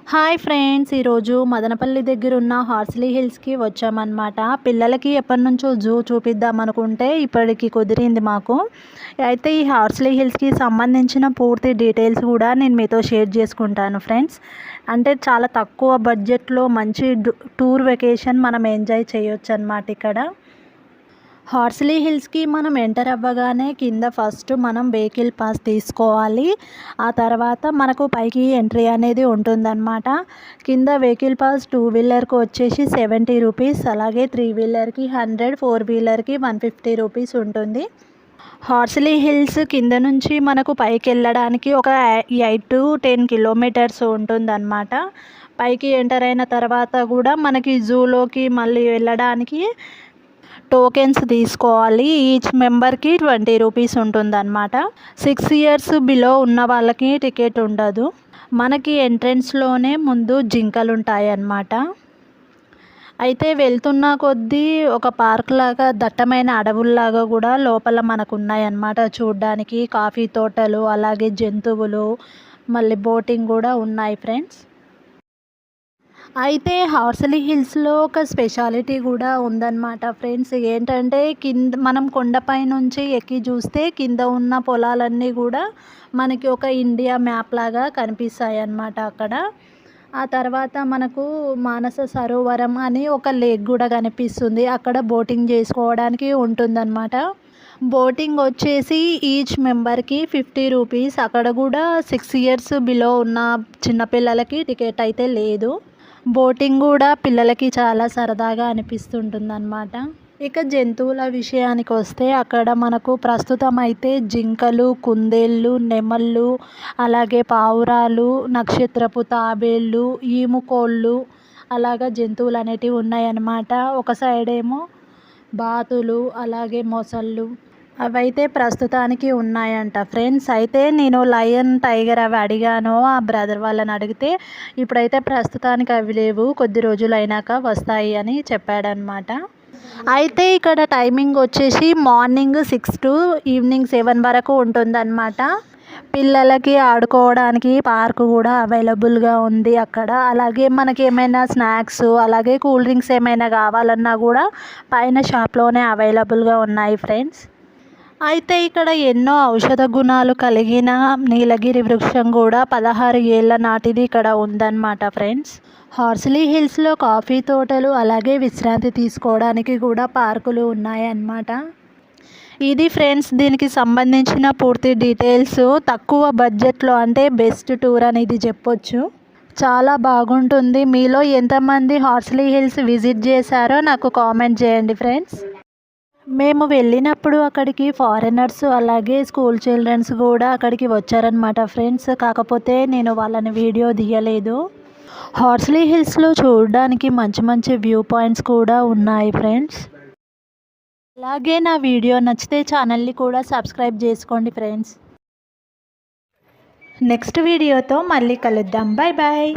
Hi friends, ఈరోజు మదనపల్లి దగ్గర ఉన్న హార్సిలీ హిల్స్కి వచ్చామన్నమాట. పిల్లలకి ఎప్పటి నుంచో జూ చూపిద్దాం అనుకుంటే ఇప్పటికి కుదిరింది మాకు. అయితే ఈ హార్సిలీ హిల్స్కి సంబంధించిన పూర్తి డీటెయిల్స్ కూడా నేను మీతో షేర్ చేసుకుంటాను ఫ్రెండ్స్. అంటే చాలా తక్కువ బడ్జెట్లో మంచి టూర్ వెకేషన్ మనం ఎంజాయ్ చేయొచ్చు అన్నమాట ఇక్కడ. హార్సిలీ హిల్స్కి మనం ఎంటర్ అవ్వగానే కింద ఫస్ట్ మనం వెహికల్ పాస్ తీసుకోవాలి. ఆ తర్వాత మనకు పైకి ఎంట్రీ అనేది ఉంటుందన్నమాట. కింద వెహికల్ పాస్ 2 వీలర్కి వచ్చేసి 70 రూపీస్, అలాగే 3 వీలర్కి 100, 4 వీలర్కి 150 రూపీస్ ఉంటుంది. హార్సిలీ హిల్స్ కింద నుంచి మనకు పైకి వెళ్ళడానికి ఒక 8 to 10 కిలోమీటర్స్ ఉంటుందన్నమాట. పైకి ఎంటర్ అయిన తర్వాత కూడా మనకి జూలోకి మళ్ళీ వెళ్ళడానికి టోకెన్స్ తీసుకోవాలి. ఈచ్ మెంబర్కి 20 రూపీస్ ఉంటుందన్నమాట. 6 ఇయర్స్ బిలో ఉన్న వాళ్ళకి టికెట్ ఉండదు. మనకి ఎంట్రన్స్లోనే ముందు జింకలు ఉంటాయి అన్నమాట. అయితే వెళ్తున్న కొద్దీ ఒక పార్క్ లాగా దట్టమైన అడవుల్లాగా కూడా లోపల మనకు ఉన్నాయన్నమాట చూడడానికి. కాఫీ తోటలు, అలాగే జంతువులు, మళ్ళీ బోటింగ్ కూడా ఉన్నాయి ఫ్రెండ్స్. అయితే హార్సిలీ హిల్స్లో ఒక స్పెషాలిటీ కూడా ఉందన్నమాట ఫ్రెండ్స్. ఏంటంటే కింద మనం కొండపై నుంచి ఎక్కి చూస్తే కింద ఉన్న పొలాలన్నీ కూడా మనకి ఒక ఇండియా మ్యాప్ లాగా కనిపిస్తాయి అన్నమాట అక్కడ. ఆ తర్వాత మనకు మానస సరోవరం అని ఒక లేక్ కూడా కనిపిస్తుంది. అక్కడ బోటింగ్ చేసుకోవడానికి ఉంటుందన్నమాట. బోటింగ్ వచ్చేసి ఈచ్ మెంబర్కి 50 రూపీస్. అక్కడ కూడా 6 ఇయర్స్ బిలో ఉన్న చిన్నపిల్లలకి టికెట్ అయితే లేదు. బోటింగ్ కూడా పిల్లలకి చాలా సరదాగా అనిపిస్తుంటుందన్నమాట. ఇక జంతువుల విషయానికి వస్తే అక్కడ మనకు ప్రస్తుతం అయితే జింకలు, కుందేళ్ళు, నెమళ్ళు, అలాగే పావురాలు, నక్షత్రపు తాబేళ్ళు, ఈముకోళ్ళు, అలాగా జంతువులు అనేటివి ఉన్నాయన్నమాట. ఒక సైడ్ ఏమో బాతులు, అలాగే మొసళ్ళు, అవైతే ప్రస్తుతానికి ఉన్నాయంట ఫ్రెండ్స్. అయితే నేను లయన్, టైగర్ అవి అడిగాను ఆ బ్రదర్ వాళ్ళని అడిగితే, ఇప్పుడైతే ప్రస్తుతానికి అవి లేవు, కొద్ది రోజులు అయినాక వస్తాయి అని చెప్పాడనమాట. అయితే ఇక్కడ టైమింగ్ వచ్చేసి మార్నింగ్ 6 to ఈవినింగ్ 7 వరకు ఉంటుందన్నమాట. పిల్లలకి ఆడుకోవడానికి పార్కు కూడా అవైలబుల్గా ఉంది అక్కడ. అలాగే మనకి ఏమైనా స్నాక్స్, అలాగే కూల్ డ్రింక్స్ ఏమైనా కావాలన్నా కూడా పైన షాప్లోనే అవైలబుల్గా ఉన్నాయి ఫ్రెండ్స్. అయితే ఇక్కడ ఎన్నో ఔషధ గుణాలు కలిగిన నీలగిరి వృక్షం కూడా 16 ఏళ్ల నాటిది ఇక్కడ ఉందన్నమాట ఫ్రెండ్స్. హార్సిలీ హిల్స్లో కాఫీ తోటలు, అలాగే విశ్రాంతి తీసుకోవడానికి కూడా పార్కులు ఉన్నాయన్నమాట. ఇది ఫ్రెండ్స్ దీనికి సంబంధించిన పూర్తి డీటెయిల్స్. తక్కువ బడ్జెట్లో అంటే బెస్ట్ టూర్ అనేది చెప్పొచ్చు. చాలా బాగుంటుంది. మీలో ఎంతమంది హార్సిలీ హిల్స్ విజిట్ చేశారో నాకు కామెంట్ చేయండి ఫ్రెండ్స్. మేము వెళ్ళినప్పుడు అక్కడికి ఫారినర్స్, అలాగే స్కూల్ చిల్డ్రన్స్ కూడా అక్కడికి వచ్చారనమాట ఫ్రెండ్స్. కాకపోతే నేను వాళ్ళని వీడియో తీయలేదు. హార్సిలీ హిల్స్లో చూడడానికి మంచి మంచి వ్యూ పాయింట్స్ కూడా ఉన్నాయి ఫ్రెండ్స్. అలాగే నా వీడియో నచ్చితే ఛానల్ని కూడా సబ్స్క్రైబ్ చేసుకోండి ఫ్రెండ్స్. నెక్స్ట్ వీడియోతో మళ్ళీ కలుద్దాం. Bye bye.